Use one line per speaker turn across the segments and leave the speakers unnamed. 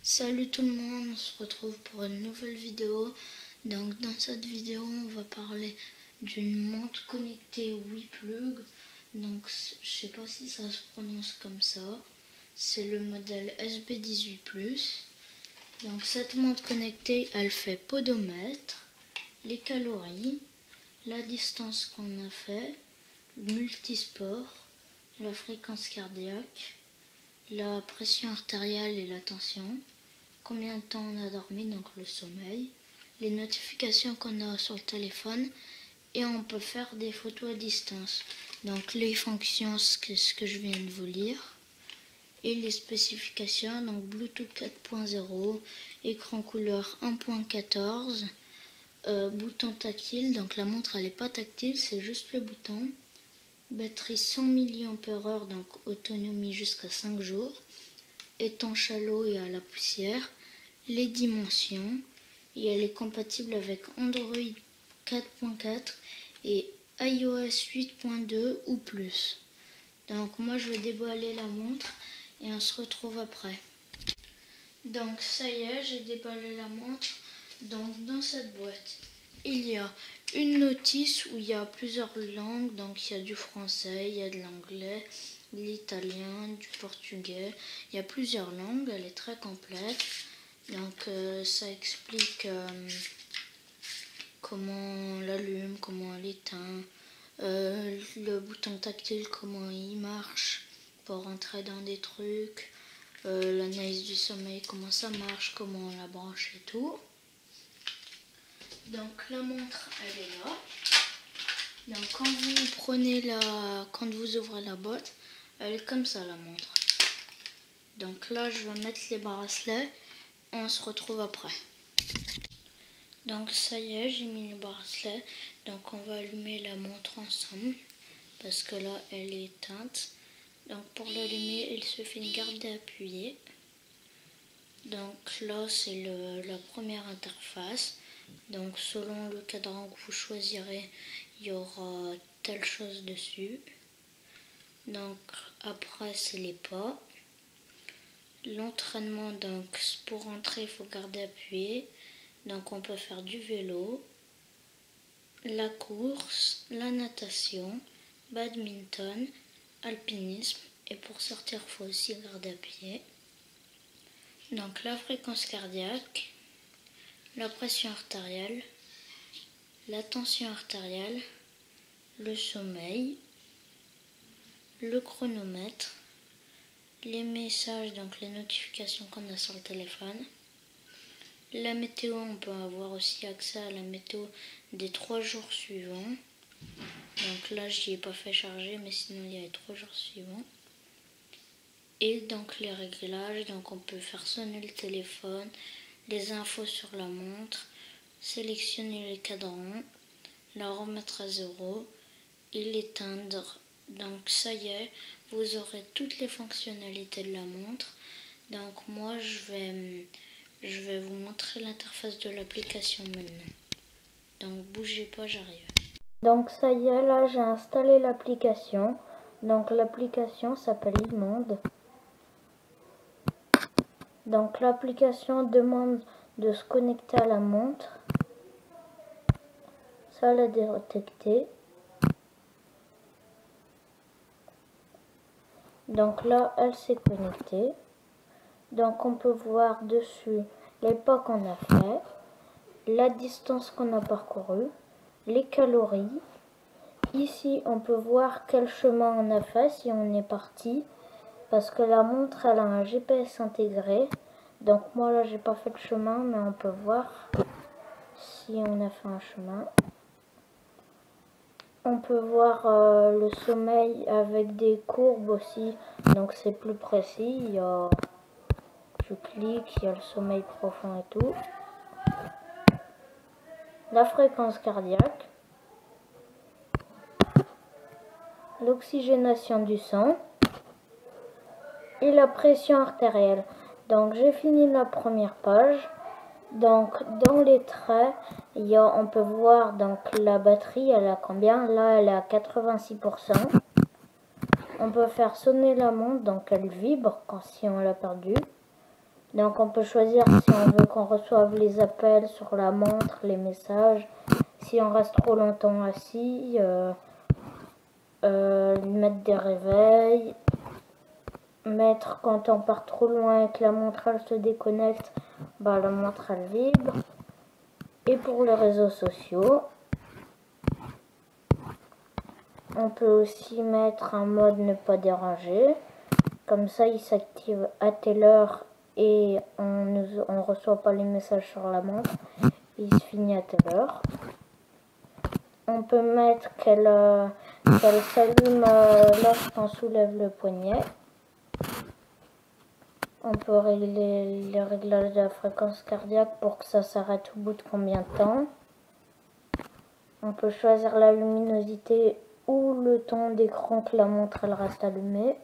Salut tout le monde, on se retrouve pour une nouvelle vidéo. Donc dans cette vidéo on va parler d'une montre connectée WePlug. Donc je sais pas si ça se prononce comme ça. C'est le modèle SB18+. Donc cette montre connectée elle fait podomètre, les calories, la distance qu'on a fait, le multisport, la fréquence cardiaque, la pression artérielle et la tension, combien de temps on a dormi, donc le sommeil, les notifications qu'on a sur le téléphone, et on peut faire des photos à distance. Donc les fonctions, ce que je viens de vous lire, et les spécifications, donc Bluetooth 4.0, écran couleur 1.14, bouton tactile, donc la montre elle n'est pas tactile, c'est juste le bouton. Batterie 100 mAh, donc autonomie jusqu'à 5 jours. Étanche à l'eau et à la poussière. Les dimensions. Et elle est compatible avec Android 4.4 et iOS 8.2 ou plus. Donc moi je vais déballer la montre et on se retrouve après. Donc ça y est, j'ai déballé la montre. Donc dans cette boîte, il y a une notice où il y a plusieurs langues. Donc il y a du français, il y a de l'anglais, de l'italien, du portugais. Il y a plusieurs langues, elle est très complète. Donc ça explique comment on l'allume, comment on l'éteint, le bouton tactile, comment il marche pour rentrer dans des trucs, l'analyse du sommeil, comment ça marche, comment on la branche et tout. Donc la montre elle est là. Donc quand vous ouvrez la boîte, elle est comme ça la montre. Donc là je vais mettre les bracelets, on se retrouve après. Donc ça y est, j'ai mis les bracelets. Donc on va allumer la montre ensemble parce que là elle est éteinte. Donc pour l'allumer il suffit de garder appuyé. Donc là c'est la première interface. Donc selon le cadran que vous choisirez, il y aura telle chose dessus. Donc après c'est les pas. L'entraînement, donc pour entrer il faut garder appuyé. Donc on peut faire du vélo, la course, la natation, badminton, alpinisme, et pour sortir il faut aussi garder appuyé. Donc la fréquence cardiaque, la pression artérielle, la tension artérielle, le sommeil, le chronomètre, les messages, donc les notifications qu'on a sur le téléphone, la météo, on peut avoir aussi accès à la météo des 3 jours suivants. Donc là je n'y ai pas fait charger, mais sinon il y a les 3 jours suivants. Et donc les réglages, donc on peut faire sonner le téléphone, les infos sur la montre, sélectionner les cadrans, la remettre à 0 et l'éteindre. Donc ça y est, vous aurez toutes les fonctionnalités de la montre. Donc moi je vais vous montrer l'interface de l'application maintenant. Donc bougez pas, j'arrive. Donc ça y est, là j'ai installé l'application. Donc l'application s'appelle iMonde. Donc l'application demande de se connecter à la montre. Ça l'a détecté. Donc là elle s'est connectée. Donc on peut voir dessus les pas qu'on a fait, la distance qu'on a parcourue, les calories. Ici on peut voir quel chemin on a fait si on est parti, parce que la montre elle a un GPS intégré. Donc moi là j'ai pas fait de chemin, mais on peut voir si on a fait un chemin. On peut voir le sommeil avec des courbes aussi, donc c'est plus précis. Je clique, il y a le sommeil profond et tout. La fréquence cardiaque, l'oxygénation du sang et la pression artérielle. Donc j'ai fini la première page. Donc dans les traits, on peut voir donc la batterie, elle a combien? Là elle est à 86%. On peut faire sonner la montre, donc elle vibre si on l'a perdue.
Donc on peut choisir si on veut qu'on reçoive les appels sur la montre, les messages, si on reste trop longtemps assis, mettre des réveils, mettre quand on part trop loin et que la montre elle se déconnecte, bah la montre elle vibre. Et pour les réseaux sociaux, on peut aussi mettre un mode ne pas déranger, comme ça il s'active à telle heure et on reçoit pas les messages sur la montre, il se finit à telle heure. On peut mettre qu'elle s'allume lorsqu'on soulève le poignet. On peut régler les réglages de la fréquence cardiaque pour que ça s'arrête au bout de combien de temps. On peut choisir la luminosité ou le temps d'écran que la montre elle reste allumée.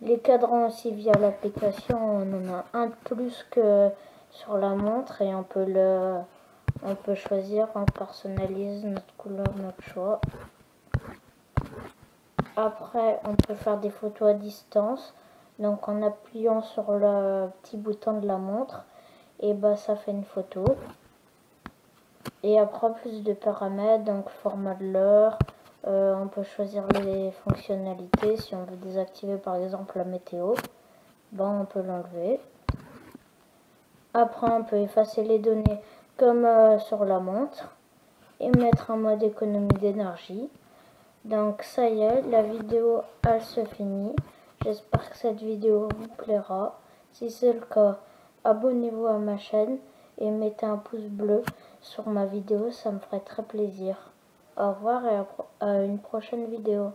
Les cadrans aussi via l'application, on en a un de plus que sur la montre et on peut choisir, on personnalise notre couleur, notre choix. Après, on peut faire des photos à distance. Donc en appuyant sur le petit bouton de la montre, et bah ça fait une photo. Et après plus de paramètres, donc format de l'heure, on peut choisir les fonctionnalités. Si on veut désactiver par exemple la météo, ben on peut l'enlever. Après on peut effacer les données comme sur la montre et mettre en mode économie d'énergie. Donc ça y est, la vidéo elle se finit. J'espère que cette vidéo vous plaira. Si c'est le cas, abonnez-vous à ma chaîne et mettez un pouce bleu sur ma vidéo, ça me ferait très plaisir. Au revoir et à une prochaine vidéo.